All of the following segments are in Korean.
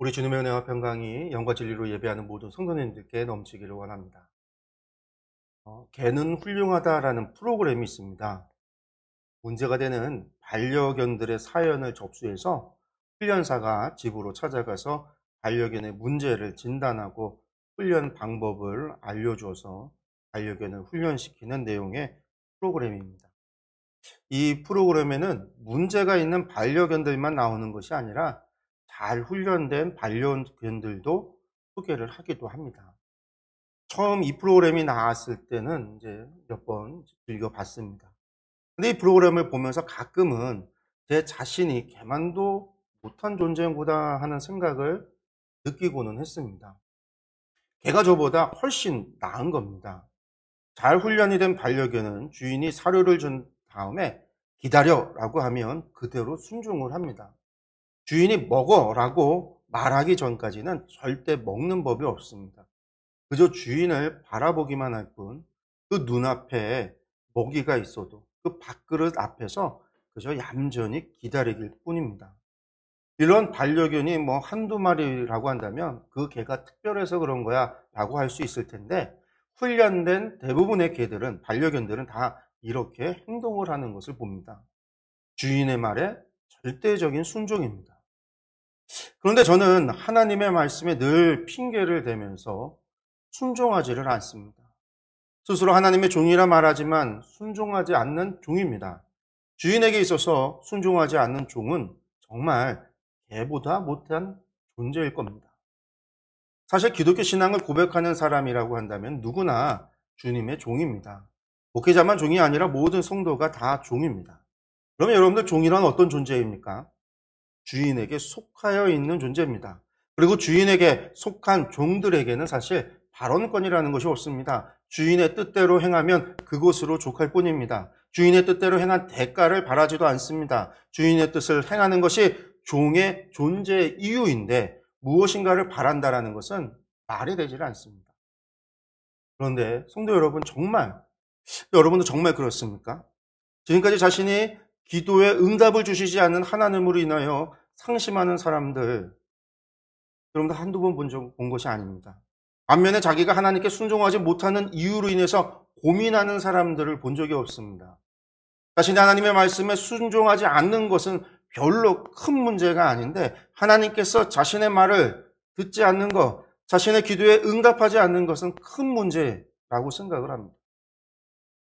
우리 주님의 은혜와 평강이 영과 진리로 예배하는 모든 성도님들께 넘치기를 원합니다. 개는 훌륭하다라는 프로그램이 있습니다. 문제가 되는 반려견들의 사연을 접수해서 훈련사가 집으로 찾아가서 반려견의 문제를 진단하고 훈련 방법을 알려주어서 반려견을 훈련시키는 내용의 프로그램입니다. 이 프로그램에는 문제가 있는 반려견들만 나오는 것이 아니라 잘 훈련된 반려견들도 소개를 하기도 합니다. 처음 이 프로그램이 나왔을 때는 이제 몇 번 즐겨봤습니다. 근데 이 프로그램을 보면서 가끔은 제 자신이 개만도 못한 존재구나 하는 생각을 느끼고는 했습니다. 개가 저보다 훨씬 나은 겁니다. 잘 훈련이 된 반려견은 주인이 사료를 준 다음에 기다려라고 하면 그대로 순종을 합니다. 주인이 먹어라고 말하기 전까지는 절대 먹는 법이 없습니다. 그저 주인을 바라보기만 할 뿐, 그 눈앞에 먹이가 있어도 그 밥그릇 앞에서 그저 얌전히 기다리길 뿐입니다. 이런 반려견이 뭐 한두 마리라고 한다면 그 개가 특별해서 그런 거야 라고 할 수 있을 텐데, 훈련된 대부분의 개들은, 반려견들은 다 이렇게 행동을 하는 것을 봅니다. 주인의 말에 절대적인 순종입니다. 그런데 저는 하나님의 말씀에 늘 핑계를 대면서 순종하지를 않습니다. 스스로 하나님의 종이라 말하지만 순종하지 않는 종입니다. 주인에게 있어서 순종하지 않는 종은 정말 개보다 못한 존재일 겁니다. 사실 기독교 신앙을 고백하는 사람이라고 한다면 누구나 주님의 종입니다. 목회자만 종이 아니라 모든 성도가 다 종입니다. 그러면 여러분들 종이란 어떤 존재입니까? 주인에게 속하여 있는 존재입니다. 그리고 주인에게 속한 종들에게는 사실 발언권이라는 것이 없습니다. 주인의 뜻대로 행하면 그것으로 족할 뿐입니다. 주인의 뜻대로 행한 대가를 바라지도 않습니다. 주인의 뜻을 행하는 것이 종의 존재 이유인데 무엇인가를 바란다라는 것은 말이 되질 않습니다. 그런데 성도 여러분, 여러분도 정말 그렇습니까? 지금까지 자신이 기도에 응답을 주시지 않는 하나님으로 인하여 상심하는 사람들, 여러분들 한두 번 본 것이 아닙니다. 반면에 자기가 하나님께 순종하지 못하는 이유로 인해서 고민하는 사람들을 본 적이 없습니다. 자신이 하나님의 말씀에 순종하지 않는 것은 별로 큰 문제가 아닌데, 하나님께서 자신의 말을 듣지 않는 것, 자신의 기도에 응답하지 않는 것은 큰 문제라고 생각을 합니다.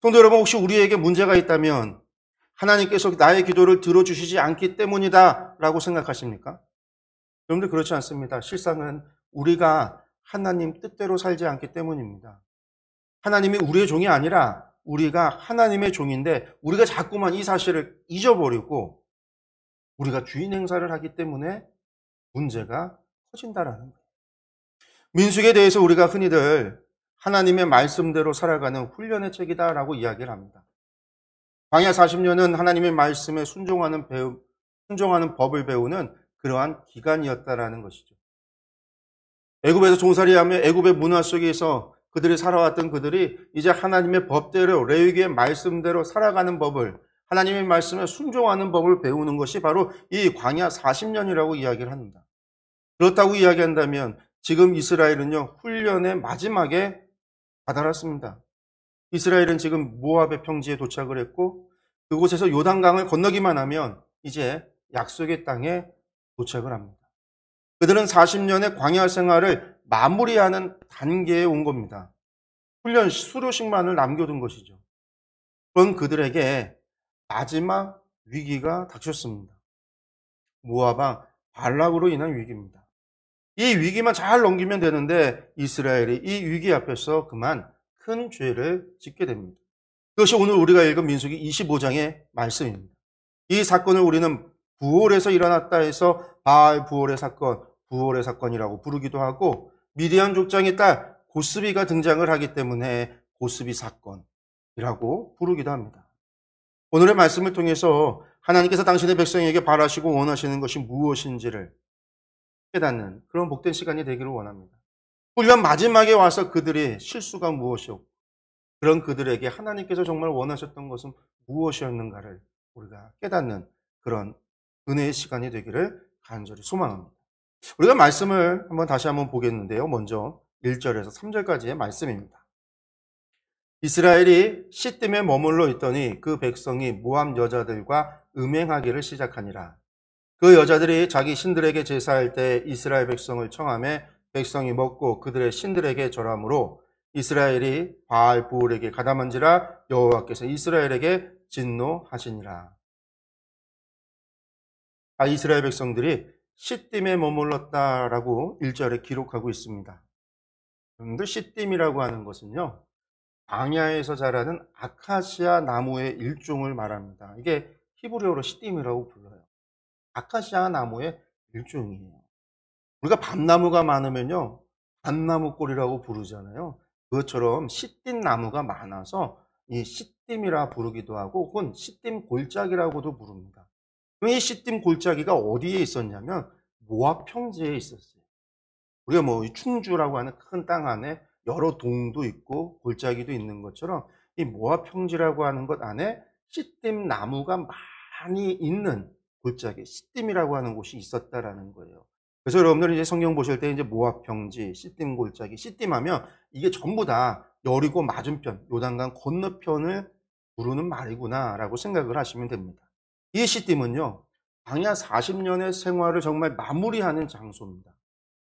성도 여러분, 혹시 우리에게 문제가 있다면 하나님께서 나의 기도를 들어주시지 않기 때문이다 라고 생각하십니까? 여러분들 그렇지 않습니다. 실상은 우리가 하나님 뜻대로 살지 않기 때문입니다. 하나님이 우리의 종이 아니라 우리가 하나님의 종인데, 우리가 자꾸만 이 사실을 잊어버리고 우리가 주인 행사를 하기 때문에 문제가 커진다라는 거예요. 민수기에 대해서 우리가 흔히들 하나님의 말씀대로 살아가는 훈련의 책이다라고 이야기를 합니다. 광야 40년은 하나님의 말씀에 순종하는 법을 배우는 그러한 기간이었다라는 것이죠. 애굽에서 종살이하며 애굽의 문화 속에서 그들이 살아왔던 그들이 이제 하나님의 법대로, 레위기의 말씀대로 살아가는 법을, 하나님의 말씀에 순종하는 법을 배우는 것이 바로 이 광야 40년이라고 이야기를 합니다. 그렇다고 이야기한다면 지금 이스라엘은요, 훈련의 마지막에 다다랐습니다. 이스라엘은 지금 모압의 평지에 도착을 했고, 그곳에서 요단강을 건너기만 하면 이제 약속의 땅에 도착을 합니다. 그들은 40년의 광야 생활을 마무리하는 단계에 온 겁니다. 훈련 수료식만을 남겨둔 것이죠. 그런 그들에게 마지막 위기가 닥쳤습니다. 모압 왕 발락으로 인한 위기입니다. 이 위기만 잘 넘기면 되는데 이스라엘이 이 위기 앞에서 그만 큰 죄를 짓게 됩니다. 그것이 오늘 우리가 읽은 민수기 25장의 말씀입니다. 이 사건을 우리는 부올에서 일어났다 해서 바알 부올의 사건이라고 부르기도 하고, 미디안 족장의 딸 고스비가 등장을 하기 때문에 고스비 사건이라고 부르기도 합니다. 오늘의 말씀을 통해서 하나님께서 당신의 백성에게 바라시고 원하시는 것이 무엇인지를 깨닫는 그런 복된 시간이 되기를 원합니다. 훈련 마지막에 와서 그들의 실수가 무엇이었고, 그런 그들에게 하나님께서 정말 원하셨던 것은 무엇이었는가를 우리가 깨닫는 그런 은혜의 시간이 되기를 간절히 소망합니다. 우리가 말씀을 다시 한번 보겠는데요. 먼저 1절에서 3절까지의 말씀입니다. 이스라엘이 시딤에 머물러 있더니 그 백성이 모압 여자들과 음행하기를 시작하니라. 그 여자들이 자기 신들에게 제사할 때 이스라엘 백성을 청하매 백성이 먹고 그들의 신들에게 절하므로 이스라엘이 바알 부올에게 가담한지라 여호와께서 이스라엘에게 진노하시니라. 이스라엘 백성들이 시딤에 머물렀다라고 1절에 기록하고 있습니다. 여러분들, 시딤이라고 하는 것은요, 광야에서 자라는 아카시아 나무의 일종을 말합니다. 이게 히브리어로 시딤이라고 불러요. 아카시아 나무의 일종이에요. 우리가 밤나무가 많으면요, 밤나무골이라고 부르잖아요. 그것처럼 시딤 나무가 많아서 이 시딤이라 부르기도 하고 혹은 시딤 골짜기라고도 부릅니다. 이 시딤 골짜기가 어디에 있었냐면 모압 평지에 있었어요. 우리가 충주라고 하는 큰 땅 안에 여러 동도 있고 골짜기도 있는 것처럼 이 모압 평지라고 하는 것 안에 시딤 나무가 많이 있는 골짜기, 시딤이라고 하는 곳이 있었다라는 거예요. 그래서 여러분들이 이제 성경 보실 때 이제 모압 평지, 시딤 골짜기, 시딤하면 이게 전부 다 여리고 맞은편, 요단강 건너편을 부르는 말이구나라고 생각을 하시면 됩니다. 이 시딤은요, 광야 40년의 생활을 정말 마무리하는 장소입니다.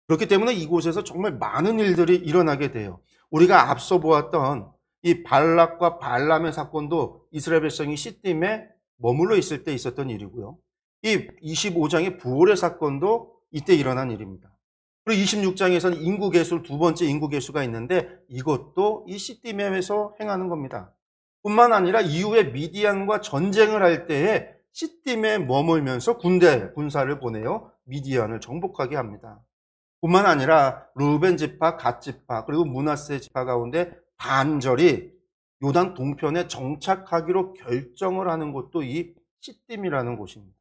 그렇기 때문에 이곳에서 정말 많은 일들이 일어나게 돼요. 우리가 앞서 보았던 이 발락과 발람의 사건도 이스라엘 백성이 시딤에 머물러 있을 때 있었던 일이고요. 이 25장의 부올의 사건도 이때 일어난 일입니다. 그리고 26장에서는 인구개수, 두 번째 인구개수가 있는데 이것도 이 시딤에서 행하는 겁니다. 뿐만 아니라 이후에 미디안과 전쟁을 할 때에 시딤에 머물면서 군사를 보내어 미디안을 정복하게 합니다. 뿐만 아니라 루벤 지파, 갓 지파, 그리고 므낫세 지파 가운데 반절이 요단 동편에 정착하기로 결정을 하는 곳도 이 시딤이라는 곳입니다.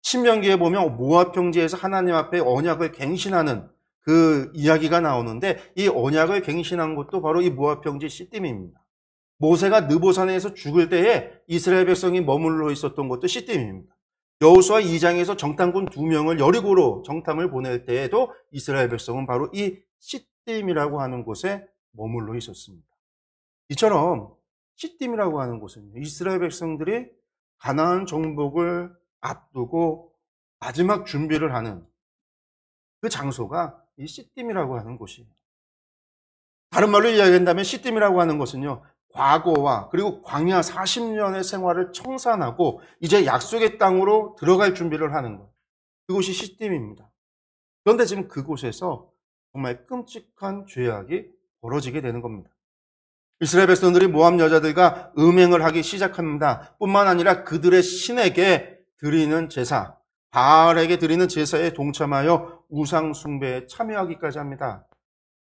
신명기에 보면 모압 평지에서 하나님 앞에 언약을 갱신하는 그 이야기가 나오는데 이 언약을 갱신한 곳도 바로 이 모압 평지 시딤입니다. 모세가 느보산에서 죽을 때에 이스라엘 백성이 머물러 있었던 곳도 시딤입니다. 여호수아 2장에서 정탐꾼 2명을 여리고로 정탐을 보낼 때에도 이스라엘 백성은 바로 이 시딤이라고 하는 곳에 머물러 있었습니다. 이처럼 시딤이라고 하는 곳은 이스라엘 백성들이 가나안 정복을 앞두고 마지막 준비를 하는 그 장소가 이 시딤이라고 하는 곳이에요. 다른 말로 이야기한다면 시딤이라고 하는 것은요, 과거와 그리고 광야 40년의 생활을 청산하고 이제 약속의 땅으로 들어갈 준비를 하는 것. 그곳이 시딤입니다. 그런데 지금 그곳에서 정말 끔찍한 죄악이 벌어지게 되는 겁니다. 이스라엘 백성들이 모압 여자들과 음행을 하기 시작합니다. 뿐만 아니라 그들의 신에게 드리는 제사, 바알에게 드리는 제사에 동참하여 우상 숭배에 참여하기까지 합니다.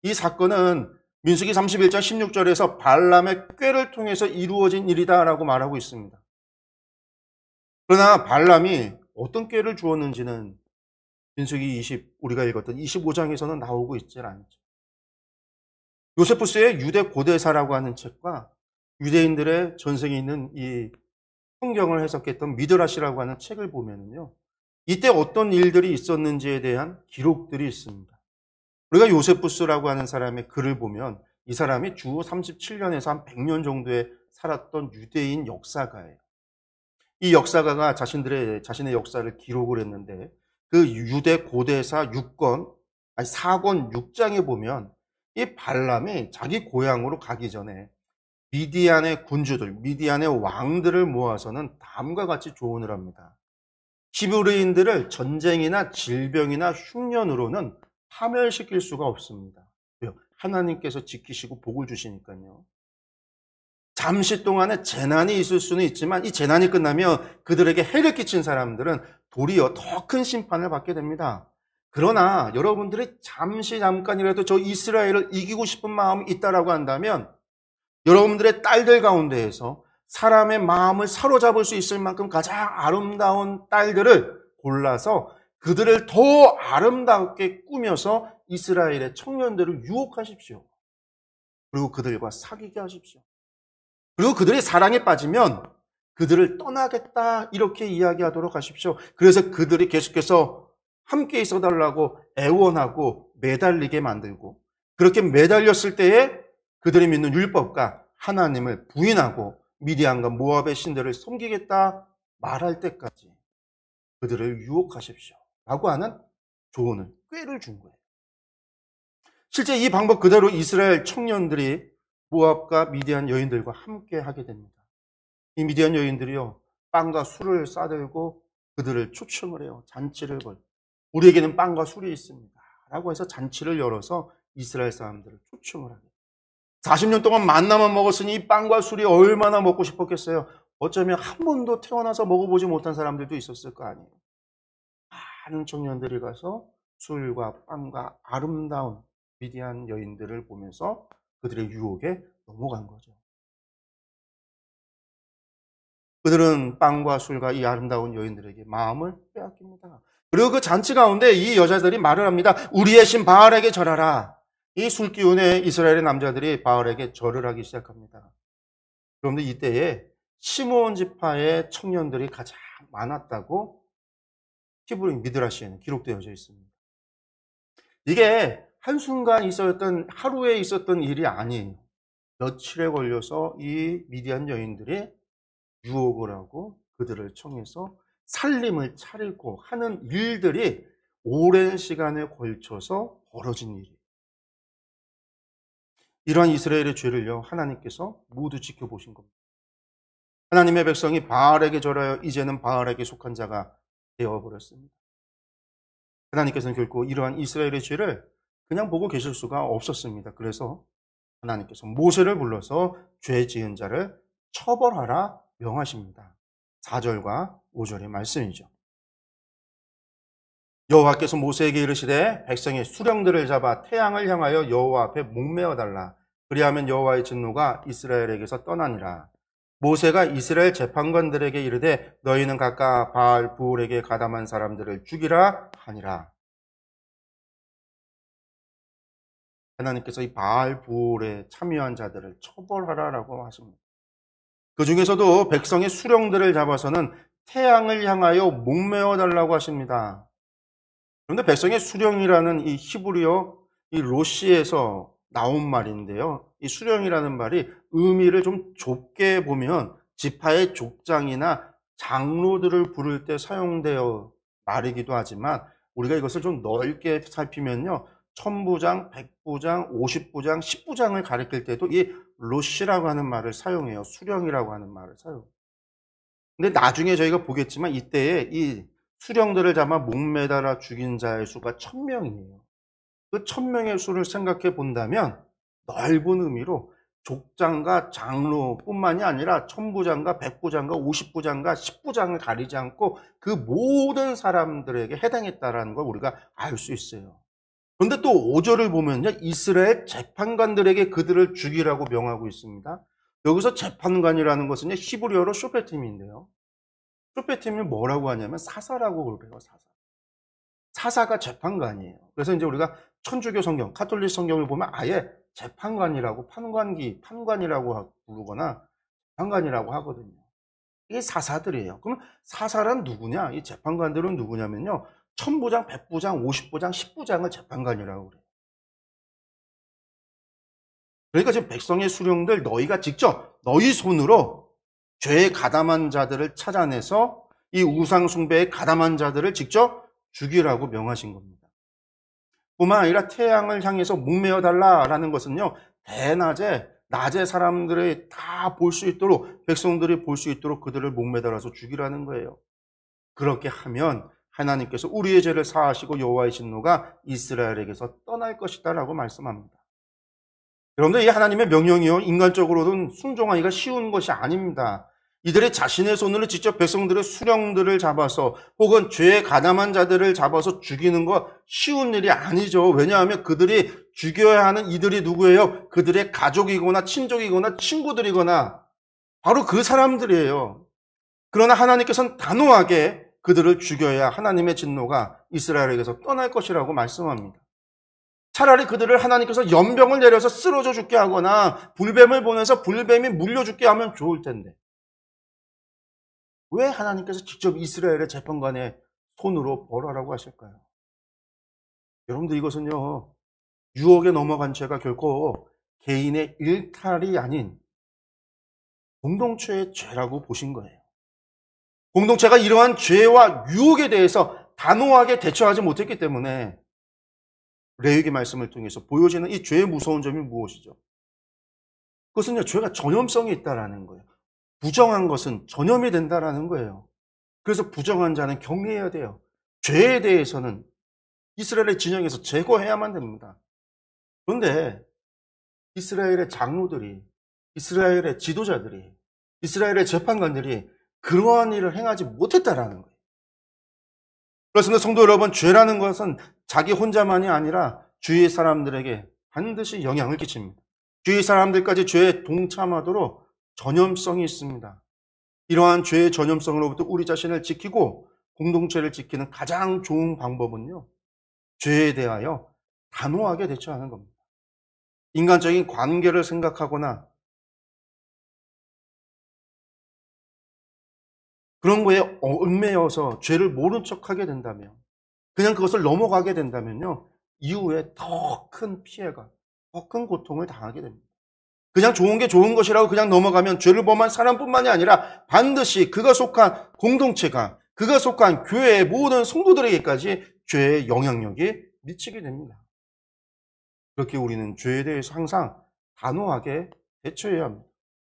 이 사건은 민수기 31장 16절에서 발람의 꾀를 통해서 이루어진 일이다라고 말하고 있습니다. 그러나 발람이 어떤 꾀를 주었는지는 민수기 우리가 읽었던 25장에서는 나오고 있질 않죠. 요세푸스의 유대 고대사라고 하는 책과 유대인들의 전생에 있는 이 성경을 해석했던 미드라시라고 하는 책을 보면요, 이때 어떤 일들이 있었는지에 대한 기록들이 있습니다. 우리가 요세푸스라고 하는 사람의 글을 보면 이 사람이 주 37년에서 한 100년 정도에 살았던 유대인 역사가예요. 이 역사가가 자신의 역사를 기록을 했는데 그 유대 고대사 4권 6장에 보면 이 발람이 자기 고향으로 가기 전에 미디안의 군주들, 미디안의 왕들을 모아서는 다음과 같이 조언을 합니다. 히브리인들을 전쟁이나 질병이나 흉년으로는 파멸시킬 수가 없습니다. 왜요? 하나님께서 지키시고 복을 주시니까요. 잠시 동안의 재난이 있을 수는 있지만 이 재난이 끝나면 그들에게 해를 끼친 사람들은 도리어 더 큰 심판을 받게 됩니다. 그러나 여러분들이 잠깐이라도 저 이스라엘을 이기고 싶은 마음이 있다라고 한다면 여러분들의 딸들 가운데에서 사람의 마음을 사로잡을 수 있을 만큼 가장 아름다운 딸들을 골라서 그들을 더 아름답게 꾸며서 이스라엘의 청년들을 유혹하십시오. 그리고 그들과 사귀게 하십시오. 그리고 그들이 사랑에 빠지면 그들을 떠나겠다 이렇게 이야기하도록 하십시오. 그래서 그들이 계속해서 함께 있어달라고 애원하고 매달리게 만들고, 그렇게 매달렸을 때에 그들이 믿는 율법과 하나님을 부인하고 미디안과 모압의 신들을 섬기겠다 말할 때까지 그들을 유혹하십시오 라고 하는 조언을, 꾀를 준 거예요. 실제 이 방법 그대로 이스라엘 청년들이 모압과 미디안 여인들과 함께 하게 됩니다. 이 미디안 여인들이요, 빵과 술을 싸들고 그들을 초청을 해요. 잔치를 벌. 우리에게는 빵과 술이 있습니다 라고 해서 잔치를 열어서 이스라엘 사람들을 초청을 하게. 40년 동안 만나만 먹었으니 이 빵과 술이 얼마나 먹고 싶었겠어요. 어쩌면 한 번도 태어나서 먹어보지 못한 사람들도 있었을 거 아니에요. 많은 청년들이 가서 술과 빵과 아름다운 미디안 여인들을 보면서 그들의 유혹에 넘어간 거죠. 그들은 빵과 술과 이 아름다운 여인들에게 마음을 빼앗깁니다. 그리고 그 잔치 가운데 이 여자들이 말을 합니다. 우리의 신 바알에게 절하라. 이 술 기운에 이스라엘의 남자들이 바알에게 절을 하기 시작합니다. 그런데 이때에 시므온 지파의 청년들이 가장 많았다고 히브리 미드라시에는 기록되어져 있습니다. 이게 한순간 있었던, 하루에 있었던 일이 아니에요. 며칠에 걸려서 이 미디안 여인들이 유혹을 하고 그들을 청해서 살림을 차리고 하는 일들이 오랜 시간에 걸쳐서 벌어진 일이에요. 이러한 이스라엘의 죄를요, 하나님께서 모두 지켜보신 겁니다. 하나님의 백성이 바알에게 절하여 이제는 바알에게 속한 자가 되어버렸습니다. 하나님께서는 결코 이러한 이스라엘의 죄를 그냥 보고 계실 수가 없었습니다. 그래서 하나님께서 모세를 불러서 죄 지은 자를 처벌하라 명하십니다. 4절과 5절의 말씀이죠. 여호와께서 모세에게 이르시되 백성의 수령들을 잡아 태양을 향하여 여호와 앞에 목매어 달라. 그리하면 여호와의 진노가 이스라엘에게서 떠나니라. 모세가 이스라엘 재판관들에게 이르되 너희는 각각 바알 부올에게 가담한 사람들을 죽이라 하니라. 하나님께서 이 바알 부올에 참여한 자들을 처벌하라라고 하십니다. 그 중에서도 백성의 수령들을 잡아서는 태양을 향하여 목매어 달라고 하십니다. 그런데 백성의 수령이라는 이 히브리어 이 로시에서 나온 말인데요. 이 수령이라는 말이 의미를 좀 좁게 보면 지파의 족장이나 장로들을 부를 때 사용되어 말이기도 하지만 우리가 이것을 좀 넓게 살피면요. 1000부장, 100부장, 50부장, 10부장을 가리킬 때도 이 로시라고 하는 말을 사용해요. 수령이라고 하는 말을 사용해요. 근데 나중에 저희가 보겠지만 이때에 이 수령들을 잡아 목매달아 죽인 자의 수가 1000명이에요. 그 1000명의 수를 생각해 본다면 넓은 의미로 족장과 장로뿐만이 아니라 1000부장과 100부장과 50부장과 10부장을 가리지 않고 그 모든 사람들에게 해당했다는 걸 우리가 알 수 있어요. 그런데 또 5절을 보면요. 이스라엘 재판관들에게 그들을 죽이라고 명하고 있습니다. 여기서 재판관이라는 것은 히브리어로 쇼페팀인데요. 쇼페팀을 뭐라고 하냐면 사사라고 그래요. 사사. 사사가 재판관이에요. 그래서 이제 우리가 천주교 성경, 카톨릭 성경을 보면 아예 재판관이라고 판관이라고 부르거나 재판관이라고 하거든요. 이게 사사들이에요. 그럼 사사란 누구냐? 이 재판관들은 누구냐면요. 1000부장, 100부장, 50부장, 10부장을 재판관이라고 그래요. 그러니까 지금 백성의 수령들 너희가 직접 너희 손으로 죄에 가담한 자들을 찾아내서 이 우상 숭배에 가담한 자들을 직접 죽이라고 명하신 겁니다. 뿐만 아니라 태양을 향해서 목매어 달라라는 것은요. 대낮에 낮에 사람들이 다 볼 수 있도록 백성들이 볼 수 있도록 그들을 목매달아서 죽이라는 거예요. 그렇게 하면 하나님께서 우리의 죄를 사하시고 여호와의 진노가 이스라엘에게서 떠날 것이다라고 말씀합니다. 여러분들 이 하나님의 명령이요 인간적으로는 순종하기가 쉬운 것이 아닙니다. 이들이 자신의 손으로 직접 백성들의 수령들을 잡아서 혹은 죄에 가담한 자들을 잡아서 죽이는 거 쉬운 일이 아니죠. 왜냐하면 그들이 죽여야 하는 이들이 누구예요? 그들의 가족이거나 친족이거나 친구들이거나 바로 그 사람들이에요. 그러나 하나님께서는 단호하게 그들을 죽여야 하나님의 진노가 이스라엘에게서 떠날 것이라고 말씀합니다. 차라리 그들을 하나님께서 연병을 내려서 쓰러져 죽게 하거나 불뱀을 보내서 불뱀이 물려 죽게 하면 좋을 텐데 왜 하나님께서 직접 이스라엘의 재판관의 손으로 벌하라고 하실까요? 여러분들 이것은요, 유혹에 넘어간 죄가 결코 개인의 일탈이 아닌 공동체의 죄라고 보신 거예요. 공동체가 이러한 죄와 유혹에 대해서 단호하게 대처하지 못했기 때문에 레위기 말씀을 통해서 보여지는 이 죄의 무서운 점이 무엇이죠? 그것은요, 죄가 전염성이 있다라는 거예요. 부정한 것은 전염이 된다라는 거예요. 그래서 부정한 자는 격리해야 돼요. 죄에 대해서는 이스라엘의 진영에서 제거해야만 됩니다. 그런데 이스라엘의 장로들이, 이스라엘의 지도자들이, 이스라엘의 재판관들이 그러한 일을 행하지 못했다라는 거예요. 그렇습니다. 성도 여러분, 죄라는 것은 자기 혼자만이 아니라 주위 사람들에게 반드시 영향을 끼칩니다. 주위 사람들까지 죄에 동참하도록 전염성이 있습니다. 이러한 죄의 전염성으로부터 우리 자신을 지키고 공동체를 지키는 가장 좋은 방법은요, 죄에 대하여 단호하게 대처하는 겁니다. 인간적인 관계를 생각하거나 그런 거에 얽매여서 죄를 모른 척하게 된다면, 그냥 그것을 넘어가게 된다면요, 이후에 더 큰 피해가, 더 큰 고통을 당하게 됩니다. 그냥 좋은 게 좋은 것이라고 그냥 넘어가면 죄를 범한 사람뿐만이 아니라 반드시 그가 속한 공동체가, 그가 속한 교회의 모든 성도들에게까지 죄의 영향력이 미치게 됩니다. 그렇게 우리는 죄에 대해서 항상 단호하게 대처해야 합니다.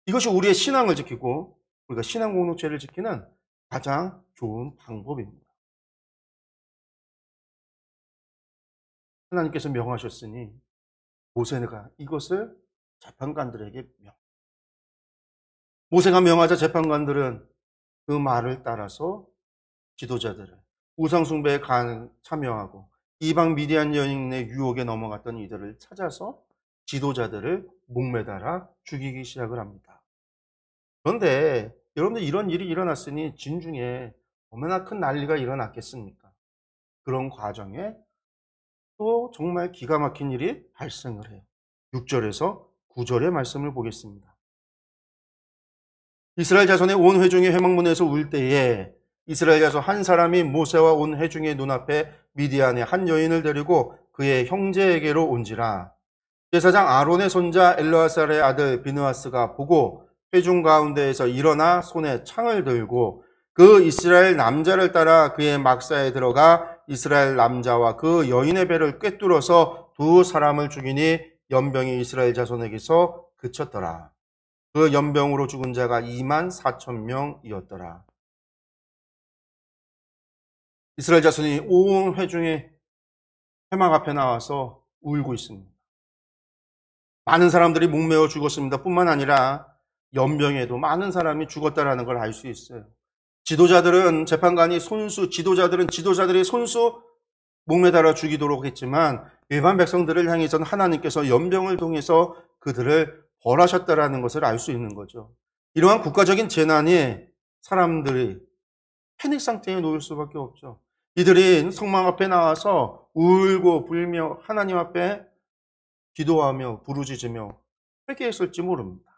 이것이 우리의 신앙을 지키고 우리가 신앙 공동체를 지키는 가장 좋은 방법입니다. 하나님께서 명하셨으니 모세가 이것을 재판관들에게 모세가 명하자 재판관들은 그 말을 따라서 지도자들을 우상숭배에 참여하고 이방 미디안 여인의 유혹에 넘어갔던 이들을 찾아서 지도자들을 목매달아 죽이기 시작을 합니다. 그런데 여러분들 이런 일이 일어났으니 진중에 얼마나 큰 난리가 일어났겠습니까? 그런 과정에 또 정말 기가 막힌 일이 발생을 해요. 6절에서 9절의 말씀을 보겠습니다. 이스라엘 자손의 온 회중이 회막문에서 울 때에 이스라엘 자손 한 사람이 모세와 온 회중의 눈앞에 미디안의 한 여인을 데리고 그의 형제에게로 온지라. 제사장 아론의 손자 엘르아살의 아들 비느하스가 보고 회중 가운데에서 일어나 손에 창을 들고 그 이스라엘 남자를 따라 그의 막사에 들어가 이스라엘 남자와 그 여인의 배를 꿰뚫어서 두 사람을 죽이니 연병이 이스라엘 자손에게서 그쳤더라. 그 연병으로 죽은 자가 24,000명이었더라. 이스라엘 자손이 온 회중의 회막 앞에 나와서 울고 있습니다. 많은 사람들이 목매어 죽었습니다. 뿐만 아니라 연병에도 많은 사람이 죽었다라는 걸 알 수 있어요. 지도자들은 재판관이 지도자들이 손수 목매달아 죽이도록 했지만 일반 백성들을 향해서는 하나님께서 연병을 통해서 그들을 벌하셨다라는 것을 알 수 있는 거죠. 이러한 국가적인 재난이 사람들이 패닉 상태에 놓일 수밖에 없죠. 이들이 성막 앞에 나와서 울고 불며 하나님 앞에 기도하며 부르짖으며 회개했을지 모릅니다.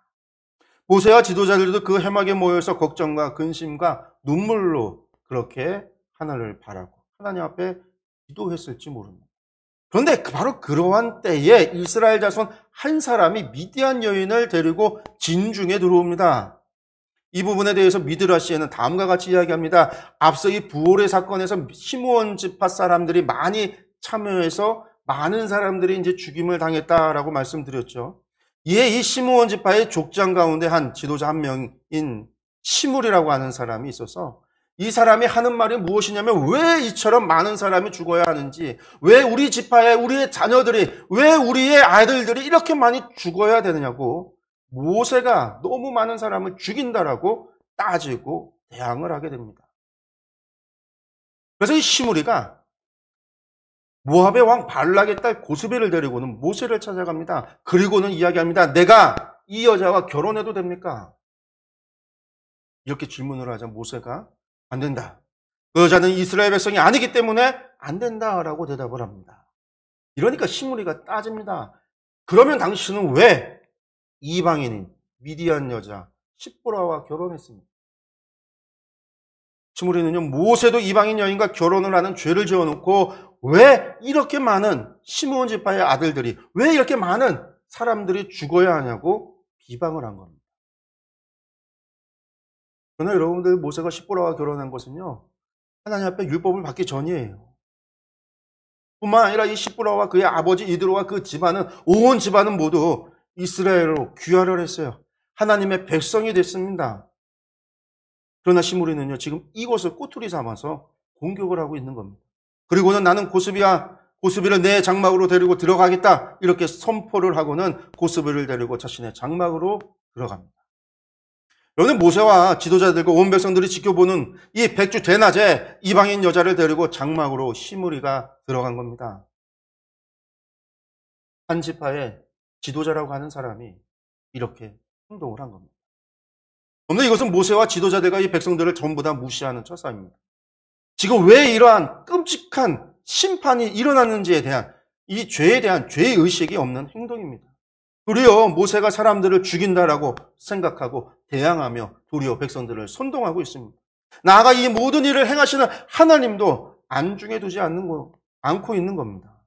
모세와 지도자들도 그 회막에 모여서 걱정과 근심과 눈물로 그렇게 하나님을 바라고 하나님 앞에 기도했을지 모릅니다. 그런데 바로 그러한 때에 이스라엘 자손 한 사람이 미디안 여인을 데리고 진중에 들어옵니다. 이 부분에 대해서 미드라시에는 다음과 같이 이야기합니다. 앞서 이 부올의 사건에서 시므온 지파 사람들이 많이 참여해서 많은 사람들이 이제 죽임을 당했다라고 말씀드렸죠. 이에 이 시므온 지파의 족장 가운데 한 지도자 한 명인 시물이라고 하는 사람이 있어서 이 사람이 하는 말이 무엇이냐면 왜 이처럼 많은 사람이 죽어야 하는지, 왜 우리 지파에 우리의 자녀들이, 왜 우리의 아이들들이 이렇게 많이 죽어야 되느냐고 모세가 너무 많은 사람을 죽인다라고 따지고 대항을 하게 됩니다. 그래서 이 시므리가 모압의 왕 발락의 딸 고스베를 데리고는 모세를 찾아갑니다. 그리고는 이야기합니다. 내가 이 여자와 결혼해도 됩니까? 이렇게 질문을 하자 모세가 안 된다. 그 여자는 이스라엘 백성이 아니기 때문에 안 된다라고 대답을 합니다. 이러니까 시므리가 따집니다. 그러면 당신은 왜 이방인인 미디안 여자 십보라와 결혼했습니까? 시므리는요, 모세도 이방인 여인과 결혼을 하는 죄를 지어놓고 왜 이렇게 많은 시므온 지파의 아들들이 왜 이렇게 많은 사람들이 죽어야 하냐고 비방을 한 겁니다. 그러나 여러분들 모세가 십보라와 결혼한 것은요. 하나님 앞에 율법을 받기 전이에요. 뿐만 아니라 이 십보라와 그의 아버지 이드로와 그 집안은 온 집안은 모두 이스라엘로 귀화를 했어요. 하나님의 백성이 됐습니다. 그러나 시므리는요. 지금 이곳을 꼬투리 삼아서 공격을 하고 있는 겁니다. 그리고는 나는 고스비를 내 장막으로 데리고 들어가겠다 이렇게 선포를 하고는 고스비를 데리고 자신의 장막으로 들어갑니다. 여러분 모세와 지도자들과 온 백성들이 지켜보는 이 백주 대낮에 이방인 여자를 데리고 장막으로 시므리가 들어간 겁니다. 한 지파의 지도자라고 하는 사람이 이렇게 행동을 한 겁니다. 그런데 이것은 모세와 지도자들과 이 백성들을 전부 다 무시하는 처사입니다. 지금 왜 이러한 끔찍한 심판이 일어났는지에 대한 이 죄에 대한 죄의식이 없는 행동입니다. 도리어 모세가 사람들을 죽인다라고 생각하고 대항하며 도리어 백성들을 선동하고 있습니다. 나아가 이 모든 일을 행하시는 하나님도 안중에 두지 않고 있는 겁니다.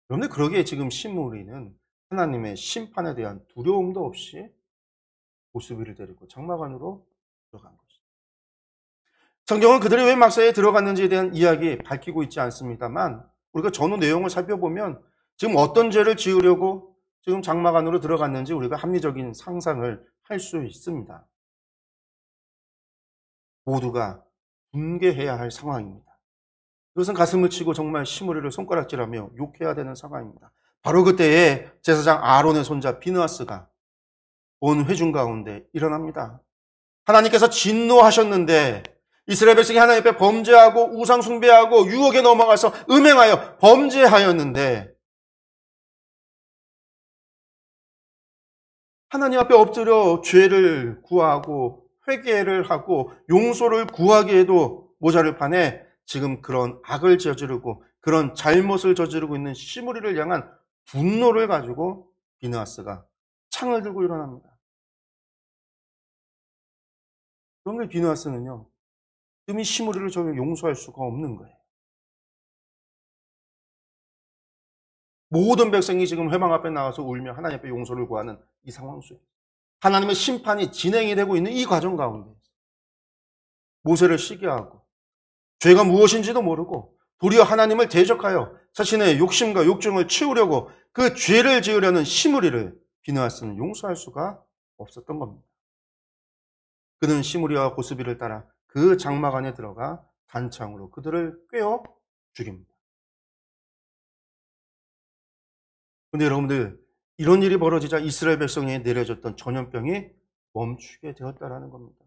그런데 그러기에 지금 시므리는 하나님의 심판에 대한 두려움도 없이 고스비를 데리고 장막 안으로 들어간 것입니다. 성경은 그들이 왜 막사에 들어갔는지에 대한 이야기 밝히고 있지 않습니다만 우리가 전후 내용을 살펴보면 지금 어떤 죄를 지으려고 지금 장막 안으로 들어갔는지 우리가 합리적인 상상을 할 수 있습니다. 모두가 분개해야 할 상황입니다. 이것은 가슴을 치고 정말 시므리를 손가락질하며 욕해야 되는 상황입니다. 바로 그때에 제사장 아론의 손자 비느하스가 온 회중 가운데 일어납니다. 하나님께서 진노하셨는데 이스라엘 백성이 하나님 앞에 범죄하고 우상 숭배하고 유혹에 넘어가서 음행하여 범죄하였는데 하나님 앞에 엎드려 죄를 구하고 회개를 하고 용서를 구하기에도 모자를 판에 지금 그런 악을 저지르고 그런 잘못을 저지르고 있는 시므리를 향한 분노를 가지고 비느하스가 창을 들고 일어납니다. 그런데 비느하스는요. 지금 이 시므리를 전혀 용서할 수가 없는 거예요. 모든 백성이 지금 회막 앞에 나와서 울며 하나님 앞에 용서를 구하는 이 상황 속에 하나님의 심판이 진행이 되고 있는 이 과정 가운데 모세를 시기하고 죄가 무엇인지도 모르고 도리어 하나님을 대적하여 자신의 욕심과 욕정을 채우려고 그 죄를 지으려는 시므리를 비느하스는 용서할 수가 없었던 겁니다. 그는 시므리와 고스비를 따라 그 장막 안에 들어가 단창으로 그들을 꿰어 죽입니다. 그런데 여러분들 이런 일이 벌어지자 이스라엘 백성에 내려졌던 전염병이 멈추게 되었다라는 겁니다.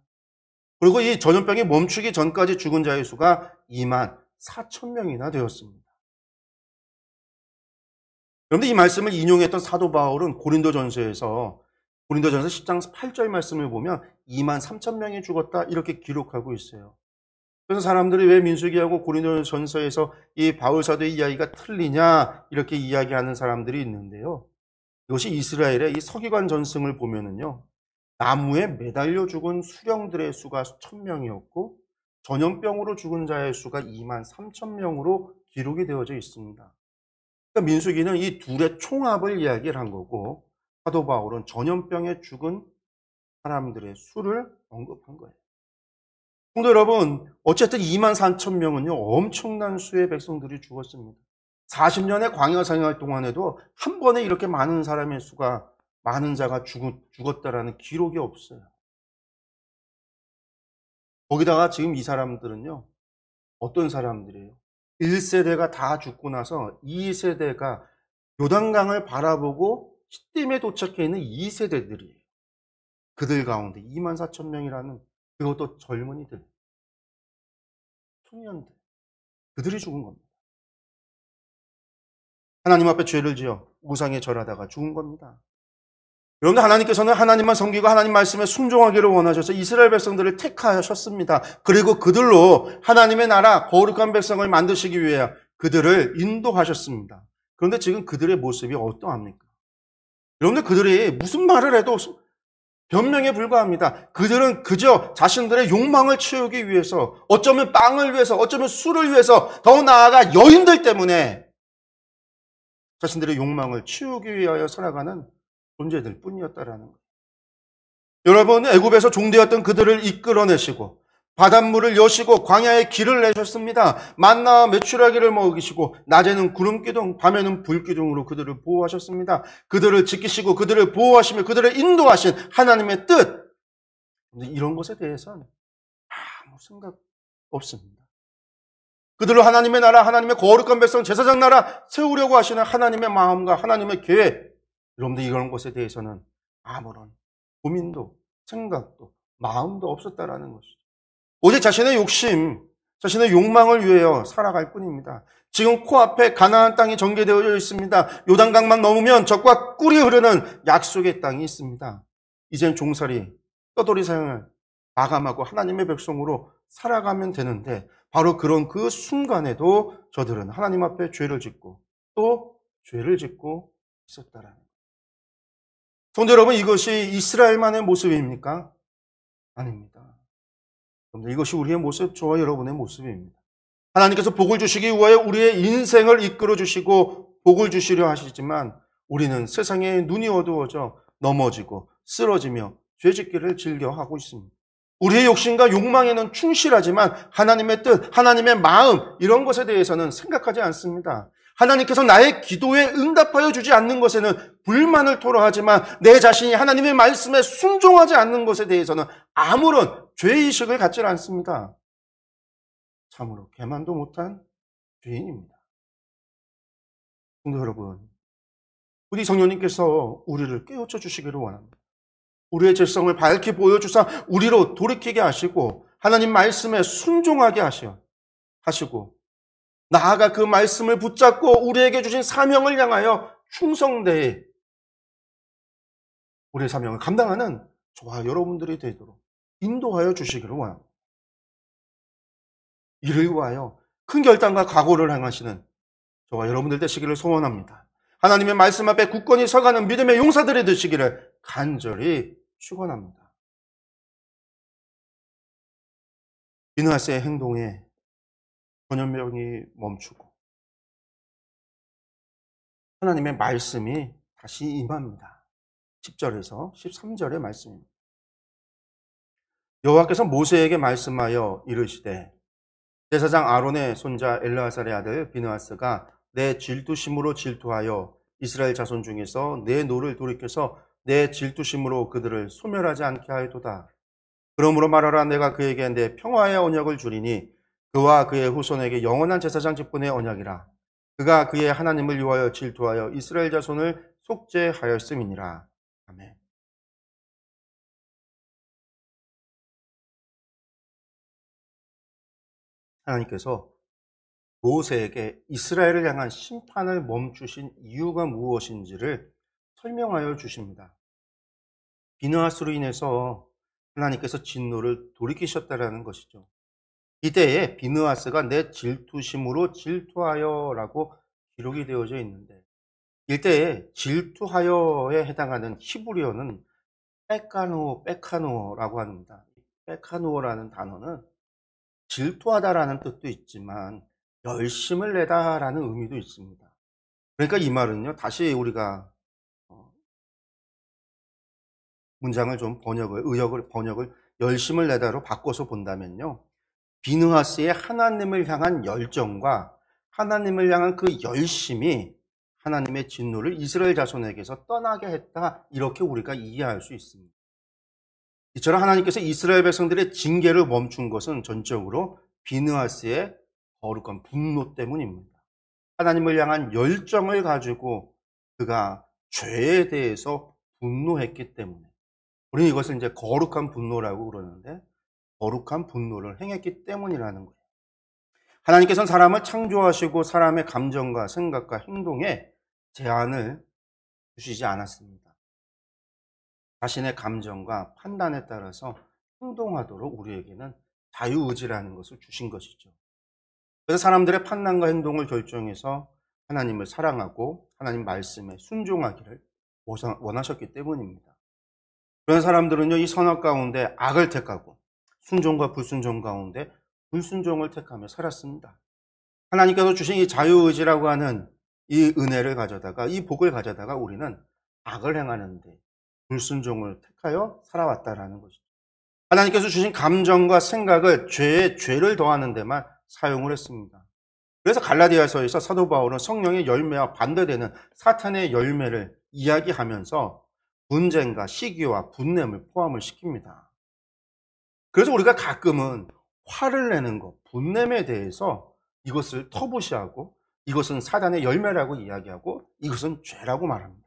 그리고 이 전염병이 멈추기 전까지 죽은 자의 수가 24,000명이나 되었습니다. 그런데 이 말씀을 인용했던 사도 바울은 고린도전서에서 10장 8절 말씀을 보면 23,000명이 죽었다 이렇게 기록하고 있어요. 그래서 사람들이 왜 민수기하고 고린도전서에서 이 바울 사도의 이야기가 틀리냐 이렇게 이야기하는 사람들이 있는데요. 이것이 이스라엘의 이 서기관 전승을 보면은요. 나무에 매달려 죽은 수령들의 수가 1,000명이었고 전염병으로 죽은 자의 수가 23,000명으로 기록이 되어져 있습니다. 그러니까 민수기는 이 둘의 총합을 이야기를 한 거고 사도 바울은 전염병에 죽은 사람들의 수를 언급한 거예요. 성도 여러분, 어쨌든 24,000명은요, 엄청난 수의 백성들이 죽었습니다. 40년의 광야 생활 동안에도 한 번에 이렇게 많은 사람의 수가, 많은 자가 죽었다라는 기록이 없어요. 거기다가 지금 이 사람들은요, 어떤 사람들이에요? 1세대가 다 죽고 나서 2세대가 요단강을 바라보고 시딤에 도착해 있는 2세대들이에요. 그들 가운데 24,000명이라는 그것도 젊은이들, 청년들, 그들이 죽은 겁니다. 하나님 앞에 죄를 지어 우상에 절하다가 죽은 겁니다. 여러분들 하나님께서는 하나님만 섬기고 하나님 말씀에 순종하기를 원하셔서 이스라엘 백성들을 택하셨습니다. 그리고 그들로 하나님의 나라 거룩한 백성을 만드시기 위해 그들을 인도하셨습니다. 그런데 지금 그들의 모습이 어떠합니까? 여러분들 그들이 무슨 말을 해도 변명에 불과합니다. 그들은 그저 자신들의 욕망을 채우기 위해서, 어쩌면 빵을 위해서, 어쩌면 술을 위해서, 더 나아가 여인들 때문에 자신들의 욕망을 채우기 위하여 살아가는 존재들 뿐이었다라는 거예요. 여러분, 애굽에서 종되었던 그들을 이끌어내시고 바닷물을 여시고 광야에 길을 내셨습니다. 만나와 메추라기를 먹이시고 낮에는 구름기둥, 밤에는 불기둥으로 그들을 보호하셨습니다. 그들을 지키시고 그들을 보호하시며 그들을 인도하신 하나님의 뜻, 이런 것에 대해서는 아무 생각 없습니다. 그들로 하나님의 나라, 하나님의 거룩한 백성, 제사장 나라 세우려고 하시는 하나님의 마음과 하나님의 계획, 여러분들 이런 것에 대해서는 아무런 고민도 생각도 마음도 없었다라는 것이죠. 오직 자신의 욕심, 자신의 욕망을 위하여 살아갈 뿐입니다. 지금 코앞에 가나안 땅이 전개되어 있습니다. 요단강만 넘으면 적과 꿀이 흐르는 약속의 땅이 있습니다. 이젠 종살이, 떠돌이 생을 마감하고 하나님의 백성으로 살아가면 되는데 바로 그런 그 순간에도 저들은 하나님 앞에 죄를 짓고 또 죄를 짓고 있었다라는 거예요. 성도 여러분, 이것이 이스라엘만의 모습입니까? 아닙니다. 이것이 우리의 모습, 저와 여러분의 모습입니다. 하나님께서 복을 주시기 위하여 우리의 인생을 이끌어 주시고 복을 주시려 하시지만 우리는 세상에 눈이 어두워져 넘어지고 쓰러지며 죄짓기를 즐겨하고 있습니다. 우리의 욕심과 욕망에는 충실하지만 하나님의 뜻, 하나님의 마음, 이런 것에 대해서는 생각하지 않습니다. 하나님께서 나의 기도에 응답하여 주지 않는 것에는 불만을 토로하지만 내 자신이 하나님의 말씀에 순종하지 않는 것에 대해서는 아무런 죄의식을 갖지 않습니다. 참으로 개만도 못한 죄인입니다. 성도 여러분, 우리 성령님께서 우리를 깨우쳐 주시기를 원합니다. 우리의 죄성을 밝히 보여주사 우리로 돌이키게 하시고 하나님 말씀에 순종하게 하시고 나아가 그 말씀을 붙잡고 우리에게 주신 사명을 향하여 충성되이 우리의 사명을 감당하는 저와 여러분들이 되도록 인도하여 주시기를 원합니다. 이를 위하여 큰 결단과 각오를 행하시는 저와 여러분들 되시기를 소원합니다. 하나님의 말씀 앞에 굳건히 서가는 믿음의 용사들이 되시기를 간절히 축원합니다. 비느하스의 행동에 전염병이 멈추고 하나님의 말씀이 다시 임합니다. 10절에서 13절의 말씀입니다. 여호와께서 모세에게 말씀하여 이르시되 제사장 아론의 손자 엘르아살의 아들 비느하스가 내 질투심으로 질투하여 이스라엘 자손 중에서 내 노를 돌이켜서 내 질투심으로 그들을 소멸하지 않게 하였도다. 그러므로 말하라. 내가 그에게 내 평화의 언약을 주리니 그와 그의 후손에게 영원한 제사장 직분의 언약이라. 그가 그의 하나님을 위하여 질투하여 이스라엘 자손을 속죄하였음이니라. 아멘. 하나님께서 모세에게 이스라엘을 향한 심판을 멈추신 이유가 무엇인지를 설명하여 주십니다. 비느하스로 인해서 하나님께서 진노를 돌이키셨다라는 것이죠. 이때에 비느하스가 내 질투심으로 질투하여라고 기록이 되어져 있는데 이때에 질투하여에 해당하는 히브리어는 빼카누어라고 합니다. 빼카누어라는 단어는 질투하다라는 뜻도 있지만 열심을 내다라는 의미도 있습니다. 그러니까 이 말은요, 다시 우리가 문장을 좀 번역을 열심을 내다로 바꿔서 본다면요, 비느하스의 하나님을 향한 열정과 하나님을 향한 그 열심이 하나님의 진노를 이스라엘 자손에게서 떠나게 했다, 이렇게 우리가 이해할 수 있습니다. 이처럼 하나님께서 이스라엘 백성들의 징계를 멈춘 것은 전적으로 비느하스의 거룩한 분노 때문입니다. 하나님을 향한 열정을 가지고 그가 죄에 대해서 분노했기 때문에, 우리는 이것을 이제 거룩한 분노라고 그러는데, 거룩한 분노를 행했기 때문이라는 거예요. 하나님께서는 사람을 창조하시고 사람의 감정과 생각과 행동에 제한을 주시지 않았습니다. 자신의 감정과 판단에 따라서 행동하도록 우리에게는 자유의지라는 것을 주신 것이죠. 그래서 사람들의 판단과 행동을 결정해서 하나님을 사랑하고 하나님 말씀에 순종하기를 원하셨기 때문입니다. 그런 사람들은요, 이 선악 가운데 악을 택하고 순종과 불순종 가운데 불순종을 택하며 살았습니다. 하나님께서 주신 이 자유의지라고 하는 이 은혜를 가져다가, 이 복을 가져다가 우리는 악을 행하는데 불순종을 택하여 살아왔다라는 것이죠. 하나님께서 주신 감정과 생각을 죄를 더하는 데만 사용을 했습니다. 그래서 갈라디아서에서 사도 바울은 성령의 열매와 반대되는 사탄의 열매를 이야기하면서 분쟁과 시기와 분냄을 포함을 시킵니다. 그래서 우리가 가끔은 화를 내는 것, 분냄에 대해서 이것을 터부시하고 이것은 사단의 열매라고 이야기하고 이것은 죄라고 말합니다.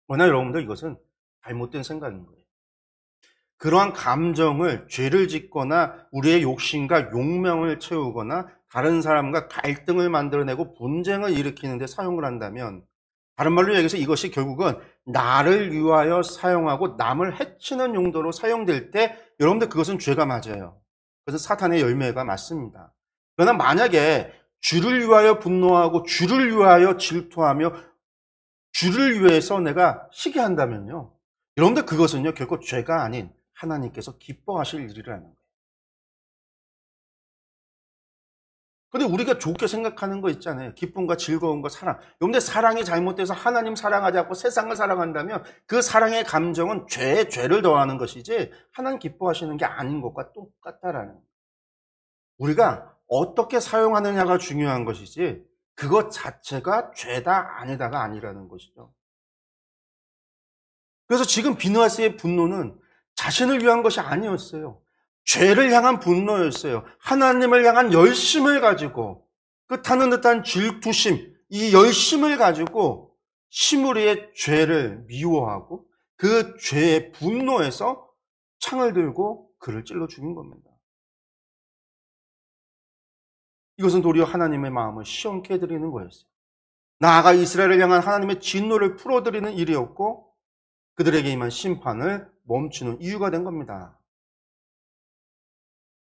그러나 여러분들, 이것은 잘못된 생각인 거예요. 그러한 감정을 죄를 짓거나 우리의 욕심과 욕명을 채우거나 다른 사람과 갈등을 만들어내고 분쟁을 일으키는 데 사용을 한다면, 다른 말로 얘기해서 이것이 결국은 나를 위하여 사용하고 남을 해치는 용도로 사용될 때 여러분들, 그것은 죄가 맞아요. 그래서 사탄의 열매가 맞습니다. 그러나 만약에 주를 위하여 분노하고 주를 위하여 질투하며 주를 위해서 내가 시기한다면요, 여러분들, 그것은요 결코 죄가 아닌 하나님께서 기뻐하실 일이라는 거예요. 근데 우리가 좋게 생각하는 거 있잖아요. 기쁨과 즐거움과 사랑. 여러분들, 사랑이 잘못돼서 하나님 사랑하지 않고 세상을 사랑한다면 그 사랑의 감정은 죄를 더하는 것이지 하나님 기뻐하시는 게 아닌 것과 똑같다라는 거예요. 우리가 어떻게 사용하느냐가 중요한 것이지 그것 자체가 죄다 아니다가 아니라는 것이죠. 그래서 지금 비느하스의 분노는 자신을 위한 것이 아니었어요. 죄를 향한 분노였어요. 하나님을 향한 열심을 가지고, 그 타는 듯한 질투심, 이 열심을 가지고 시므리의 죄를 미워하고 그 죄의 분노에서 창을 들고 그를 찔러 죽인 겁니다. 이것은 도리어 하나님의 마음을 시원케 해드리는 거였어요. 나아가 이스라엘을 향한 하나님의 진노를 풀어드리는 일이었고, 그들에게 임한 심판을 멈추는 이유가 된 겁니다.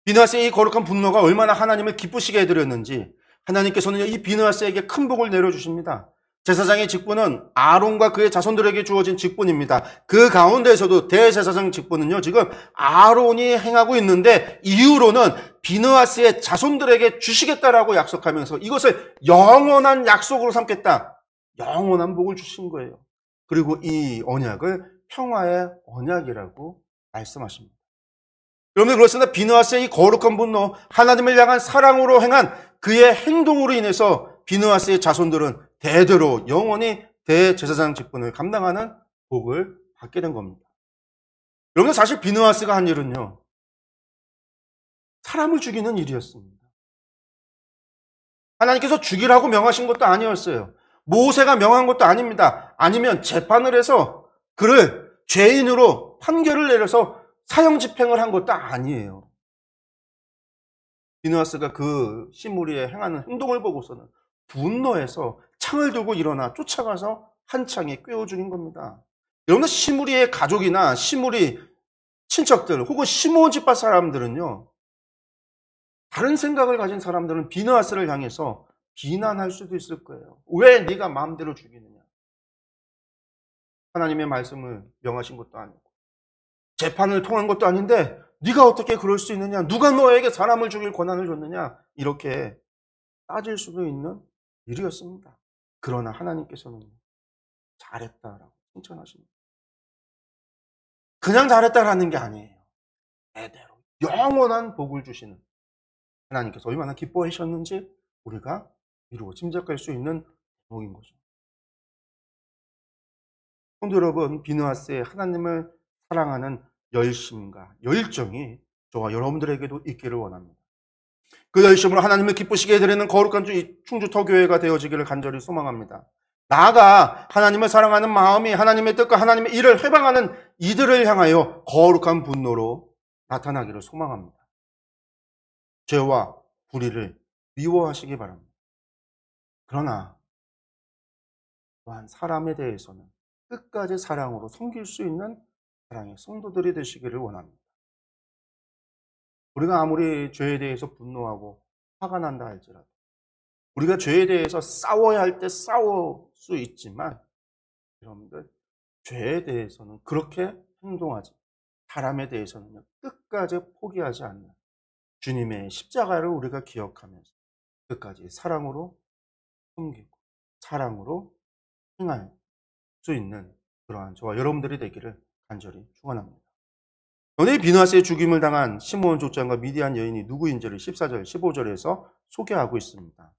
비느하스의 이 거룩한 분노가 얼마나 하나님을 기쁘시게 해드렸는지 하나님께서는 이 비느하스에게 큰 복을 내려주십니다. 제사장의 직분은 아론과 그의 자손들에게 주어진 직분입니다. 그 가운데에서도 대제사장 직분은요, 지금 아론이 행하고 있는데 이후로는 비느하스의 자손들에게 주시겠다라고 약속하면서 이것을 영원한 약속으로 삼겠다. 영원한 복을 주신 거예요. 그리고 이 언약을 평화의 언약이라고 말씀하십니다. 여러분들, 그렇습니다. 비느하스의 이 거룩한 분노, 하나님을 향한 사랑으로 행한 그의 행동으로 인해서 비느하스의 자손들은 대대로 영원히 대제사장 직분을 감당하는 복을 받게 된 겁니다. 여러분들, 사실 비느하스가 한 일은요, 사람을 죽이는 일이었습니다. 하나님께서 죽이라고 명하신 것도 아니었어요. 모세가 명한 것도 아닙니다. 아니면 재판을 해서 그를 죄인으로 판결을 내려서 사형 집행을 한 것도 아니에요. 비느하스가 그 시므리에 행하는 행동을 보고서는 분노해서 창을 들고 일어나 쫓아가서 한 창에 꿰어 죽인 겁니다. 여러분, 시므리의 가족이나 시므리 친척들 혹은 시므온 집안 사람들은요, 다른 생각을 가진 사람들은 비느하스를 향해서 비난할 수도 있을 거예요. 왜 네가 마음대로 죽이느냐? 하나님의 말씀을 명하신 것도 아니고 재판을 통한 것도 아닌데 네가 어떻게 그럴 수 있느냐? 누가 너에게 사람을 죽일 권한을 줬느냐? 이렇게 따질 수도 있는 일이었습니다. 그러나 하나님께서는 잘했다라고 칭찬하십니다. 그냥 잘했다라는 게 아니에요. 대대로 영원한 복을 주시는 하나님께서 얼마나 기뻐하셨는지 우리가 이루어 짐작할 수 있는 대목인 거죠. 성도 여러분, 비느하스의 하나님을 사랑하는 열심과 열정이 저와 여러분들에게도 있기를 원합니다. 그 열심으로 하나님을 기쁘시게 해드리는 거룩한 충주터교회가 되어지기를 간절히 소망합니다. 나아가 하나님을 사랑하는 마음이 하나님의 뜻과 하나님의 일을 해방하는 이들을 향하여 거룩한 분노로 나타나기를 소망합니다. 죄와 불의를 미워하시기 바랍니다. 그러나 또한 사람에 대해서는 끝까지 사랑으로 섬길 수 있는 사랑의 성도들이 되시기를 원합니다. 우리가 아무리 죄에 대해서 분노하고 화가 난다 할지라도, 우리가 죄에 대해서 싸워야 할 때 싸울 수 있지만, 여러분들, 죄에 대해서는 그렇게 행동하지, 사람에 대해서는 끝까지 포기하지 않는 주님의 십자가를 우리가 기억하면서 끝까지 사랑으로 섬기고 사랑으로 행할 수 있는 그러한 저와 여러분들이 되기를 간절히 축원합니다. 오늘 비누아스의 죽임을 당한 시므온 족장과 미디안 여인이 누구인지를 14절, 15절에서 소개하고 있습니다.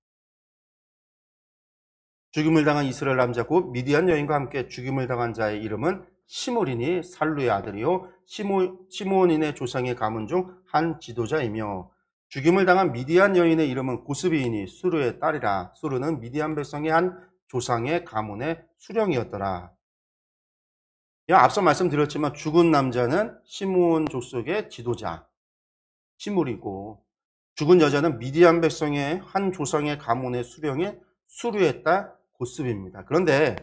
죽임을 당한 이스라엘 남자 곧 미디안 여인과 함께 죽임을 당한 자의 이름은 시므리니 살루의 아들이요 시므온인의 조상의 가문 중 한 지도자이며 죽임을 당한 미디안 여인의 이름은 고스비이니 수르의 딸이라. 수르는 미디안 백성의 한 조상의 가문의 수령이었더라. 앞서 말씀드렸지만 죽은 남자는 시므온 족속의 지도자 시므리고 죽은 여자는 미디안 백성의 한 조상의 가문의 수령인 수르의 딸 고스비입니다. 그런데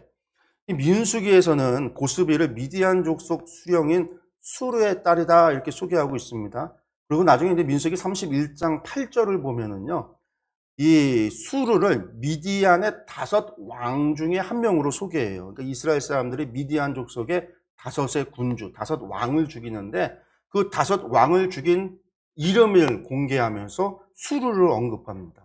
이 민수기에서는 고스비를 미디안 족속 수령인 수르의 딸이다 이렇게 소개하고 있습니다. 그리고 나중에 이제 민수기 31장 8절을 보면은요, 이 수르를 미디안의 5왕 중에 한 명으로 소개해요. 그러니까 이스라엘 사람들이 미디안 족속의 5의 군주, 5 왕을 죽이는데 그 5 왕을 죽인 이름을 공개하면서 수르를 언급합니다.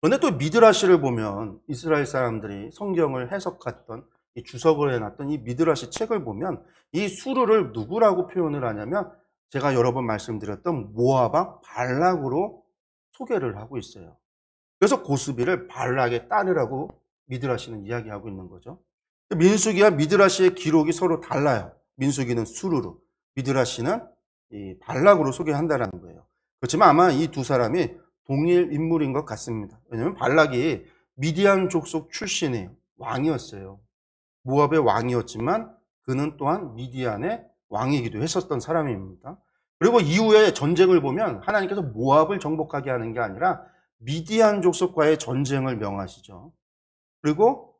그런데 또 미드라시를 보면 이스라엘 사람들이 성경을 해석했던 이 주석을 해놨던 이 미드라시 책을 보면 이 수르를 누구라고 표현을 하냐면 제가 여러 번 말씀드렸던 모압 발락으로 소개를 하고 있어요. 그래서 고스비를 발락의 딸이라고 미드라시는 이야기하고 있는 거죠. 민수기와 미드라시의 기록이 서로 달라요. 민수기는 수르로, 미드라시는 이 발락으로 소개한다는 거예요. 그렇지만 아마 이 두 사람이 동일 인물인 것 같습니다. 왜냐하면 발락이 미디안 족속 출신의 왕이었어요. 모압의 왕이었지만 그는 또한 미디안의 왕이기도 했었던 사람입니다. 그리고 이후에 전쟁을 보면 하나님께서 모압을 정복하게 하는 게 아니라 미디안 족속과의 전쟁을 명하시죠. 그리고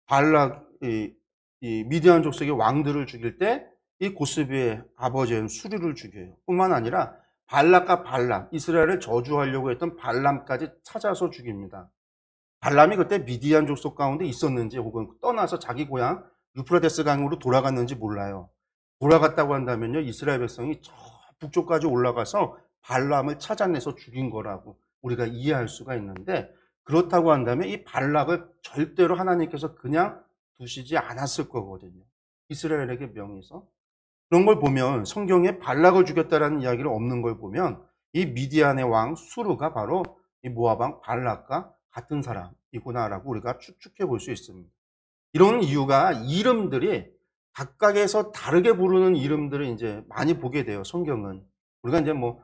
발락이 미디안 족속의 왕들을 죽일 때 이 고스비의 아버지인 수르를 죽여요. 뿐만 아니라 발락과 발람, 이스라엘을 저주하려고 했던 발람까지 찾아서 죽입니다. 발람이 그때 미디안 족속 가운데 있었는지 혹은 떠나서 자기 고향 유프라데스 강으로 돌아갔는지 몰라요. 돌아갔다고 한다면요, 이스라엘 백성이 저 북쪽까지 올라가서 발람을 찾아내서 죽인 거라고 우리가 이해할 수가 있는데, 그렇다고 한다면 이 발락을 절대로 하나님께서 그냥 두시지 않았을 거거든요. 이스라엘에게 명해서. 그런 걸 보면 성경에 발락을 죽였다라는 이야기를 없는 걸 보면 이 미디안의 왕 수르가 바로 이 모압 왕 발락과 같은 사람이구나라고 우리가 추측해 볼 수 있습니다. 이런 이유가 이름들이 각각에서 다르게 부르는 이름들을 이제 많이 보게 돼요. 성경은 우리가 이제 뭐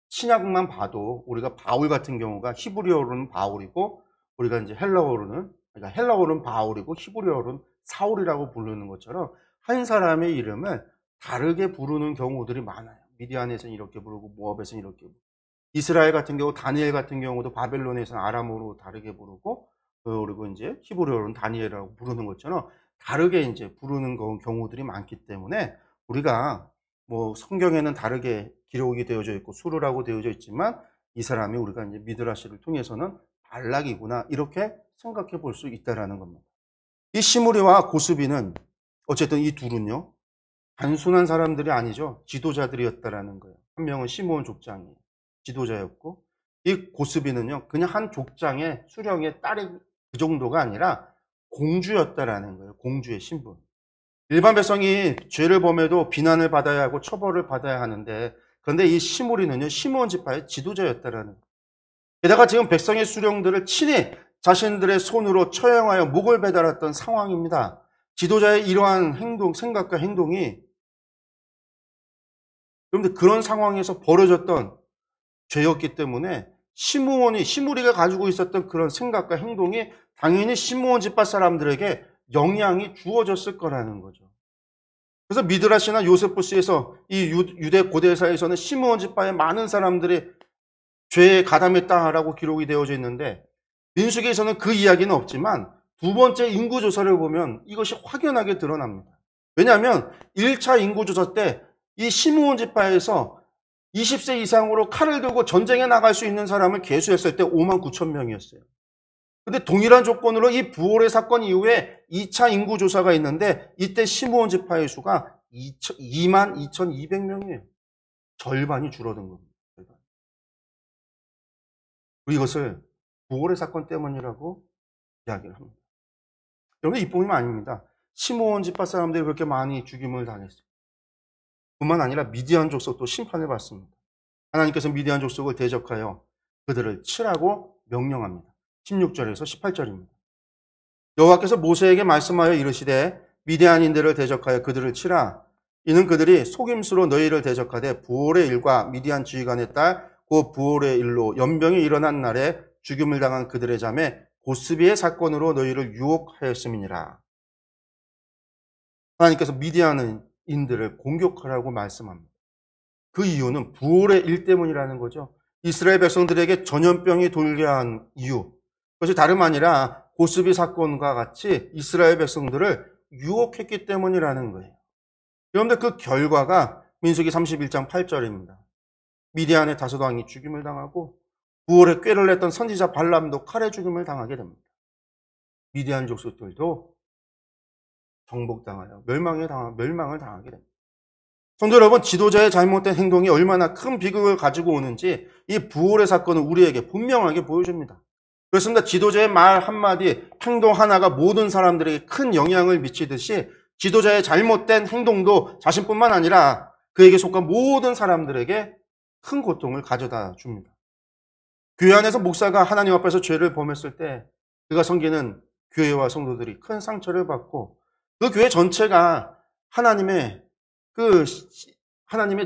신약만 봐도 우리가 바울 같은 경우가 히브리어로는 바울이고 우리가 이제 헬라어로는 바울이고 히브리어로는 사울이라고 부르는 것처럼 한 사람의 이름을 다르게 부르는 경우들이 많아요. 미디안에서는 이렇게 부르고 모압에서는 이렇게 부르고, 이스라엘 같은 경우 다니엘 같은 경우도 바벨론에서는 아람어로 다르게 부르고 그리고 이제 히브리어로는 다니엘이라고 부르는 것처럼 다르게 이제 부르는 경우들이 많기 때문에 우리가 뭐 성경에는 다르게 기록이 되어져 있고 수르라고 되어져 있지만 이 사람이 우리가 이제 미드라시를 통해서는 발락이구나 이렇게 생각해 볼 수 있다라는 겁니다. 이 시므리와 고스비는 어쨌든 이 둘은요, 단순한 사람들이 아니죠. 지도자들이었다라는 거예요. 한 명은 시므온 족장이 지도자였고 이 고스비는요, 그냥 한 족장의 수령의 딸이 그 정도가 아니라 공주였다라는 거예요. 공주의 신분. 일반 백성이 죄를 범해도 비난을 받아야 하고 처벌을 받아야 하는데, 그런데 이 시므리는요, 시므온 지파의 지도자였다라는 거예요. 게다가 지금 백성의 수령들을 친히 자신들의 손으로 처형하여 목을 배달했던 상황입니다. 지도자의 이러한 행동, 생각과 행동이, 그런데 그런 상황에서 벌어졌던 죄였기 때문에 시므리가 가지고 있었던 그런 생각과 행동이 당연히 시므온 지파 사람들에게 영향이 주어졌을 거라는 거죠. 그래서 미드라시나 요세푸스에서 이 유대 고대사에서는 시므온 지파의 많은 사람들이 죄에 가담했다라고 기록이 되어져 있는데, 민수기에서는 그 이야기는 없지만 두 번째 인구조사를 보면 이것이 확연하게 드러납니다. 왜냐하면 1차 인구조사 때 이 시므온 지파에서 20세 이상으로 칼을 들고 전쟁에 나갈 수 있는 사람을 계수했을 때 5만 9천 명이었어요. 근데 동일한 조건으로 이 부올의 사건 이후에 2차 인구조사가 있는데 이때 시므온 지파의 수가 22,200명이에요. 절반이 줄어든 겁니다. 그리고 이것을 부활의 사건 때문이라고 이야기를 합니다. 여러분, 이뿐만 아닙니다. 시므온 지파 사람들이 그렇게 많이 죽임을 당했어요. 뿐만 아니라 미디안 족속도 심판을 받습니다. 하나님께서 미디안 족속을 대적하여 그들을 치라고 명령합니다. 16절에서 18절입니다. 여호와께서 모세에게 말씀하여 이르시되 미디안인들을 대적하여 그들을 치라. 이는 그들이 속임수로 너희를 대적하되 부올의 일과 미디안 지휘관의 딸 곧 부올의 일로 연병이 일어난 날에 죽임을 당한 그들의 자매 고스비의 사건으로 너희를 유혹하였음이니라. 하나님께서 미디안인들을 공격하라고 말씀합니다. 그 이유는 부올의 일 때문이라는 거죠. 이스라엘 백성들에게 전염병이 돌게 한 이유. 그것이 다름 아니라 고스비 사건과 같이 이스라엘 백성들을 유혹했기 때문이라는 거예요. 그런데 그 결과가 민수기 31장 8절입니다. 미디안의 다섯 왕이 죽임을 당하고 부올에 꾀를 냈던 선지자 발람도 칼에 죽임을 당하게 됩니다. 미디안 족속들도 정복당하여 멸망을 당하게 됩니다. 성도 여러분, 지도자의 잘못된 행동이 얼마나 큰 비극을 가지고 오는지 이 부올의 사건은 우리에게 분명하게 보여줍니다. 그렇습니다. 지도자의 말 한마디, 행동 하나가 모든 사람들에게 큰 영향을 미치듯이 지도자의 잘못된 행동도 자신뿐만 아니라 그에게 속한 모든 사람들에게 큰 고통을 가져다 줍니다. 교회 안에서 목사가 하나님 앞에서 죄를 범했을 때 그가 섬기는 교회와 성도들이 큰 상처를 받고 그 교회 전체가 하나님의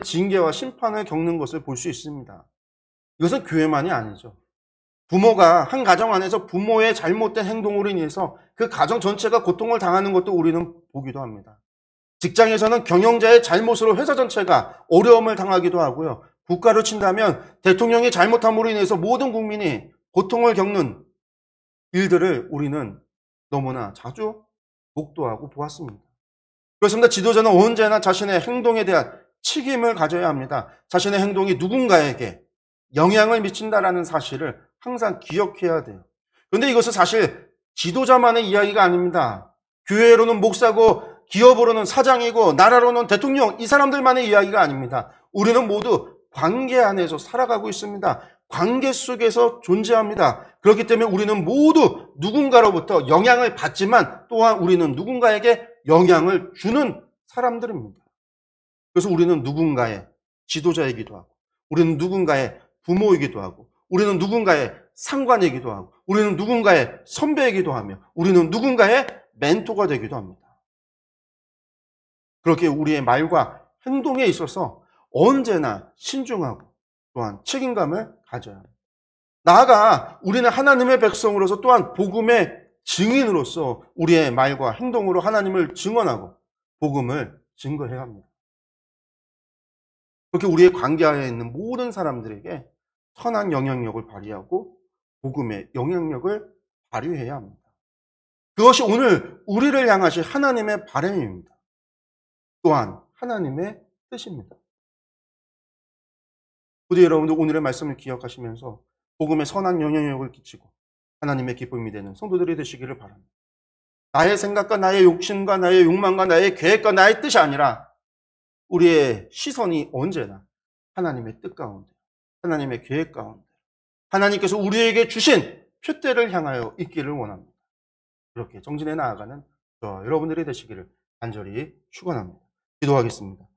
징계와 심판을 겪는 것을 볼 수 있습니다. 이것은 교회만이 아니죠. 부모가 한 가정 안에서 부모의 잘못된 행동으로 인해서 그 가정 전체가 고통을 당하는 것도 우리는 보기도 합니다. 직장에서는 경영자의 잘못으로 회사 전체가 어려움을 당하기도 하고요. 국가로 친다면 대통령의 잘못함으로 인해서 모든 국민이 고통을 겪는 일들을 우리는 너무나 자주 목도하고 보았습니다. 그렇습니다. 지도자는 언제나 자신의 행동에 대한 책임을 가져야 합니다. 자신의 행동이 누군가에게 영향을 미친다라는 사실을 항상 기억해야 돼요. 그런데 이것은 사실 지도자만의 이야기가 아닙니다. 교회로는 목사고 기업으로는 사장이고 나라로는 대통령, 이 사람들만의 이야기가 아닙니다. 우리는 모두 관계 안에서 살아가고 있습니다. 관계 속에서 존재합니다. 그렇기 때문에 우리는 모두 누군가로부터 영향을 받지만 또한 우리는 누군가에게 영향을 주는 사람들입니다. 그래서 우리는 누군가의 지도자이기도 하고 우리는 누군가의 부모이기도 하고 우리는 누군가의 상관이기도 하고 우리는 누군가의 선배이기도 하며 우리는 누군가의 멘토가 되기도 합니다. 그렇게 우리의 말과 행동에 있어서 언제나 신중하고 또한 책임감을 가져야 합니다. 나아가 우리는 하나님의 백성으로서 또한 복음의 증인으로서 우리의 말과 행동으로 하나님을 증언하고 복음을 증거해야 합니다. 그렇게 우리의 관계 안에 있는 모든 사람들에게 선한 영향력을 발휘하고 복음의 영향력을 발휘해야 합니다. 그것이 오늘 우리를 향하신 하나님의 바람입니다. 또한 하나님의 뜻입니다. 부디 여러분들 오늘의 말씀을 기억하시면서 복음의 선한 영향력을 끼치고 하나님의 기쁨이 되는 성도들이 되시기를 바랍니다. 나의 생각과 나의 욕심과 나의 욕망과 나의 계획과 나의 뜻이 아니라 우리의 시선이 언제나 하나님의 뜻 가운데, 하나님의 계획 가운데, 하나님께서 우리에게 주신 표대를 향하여 있기를 원합니다. 그렇게 정진해 나아가는 저와 여러분들이 되시기를 간절히 축원합니다. 기도하겠습니다.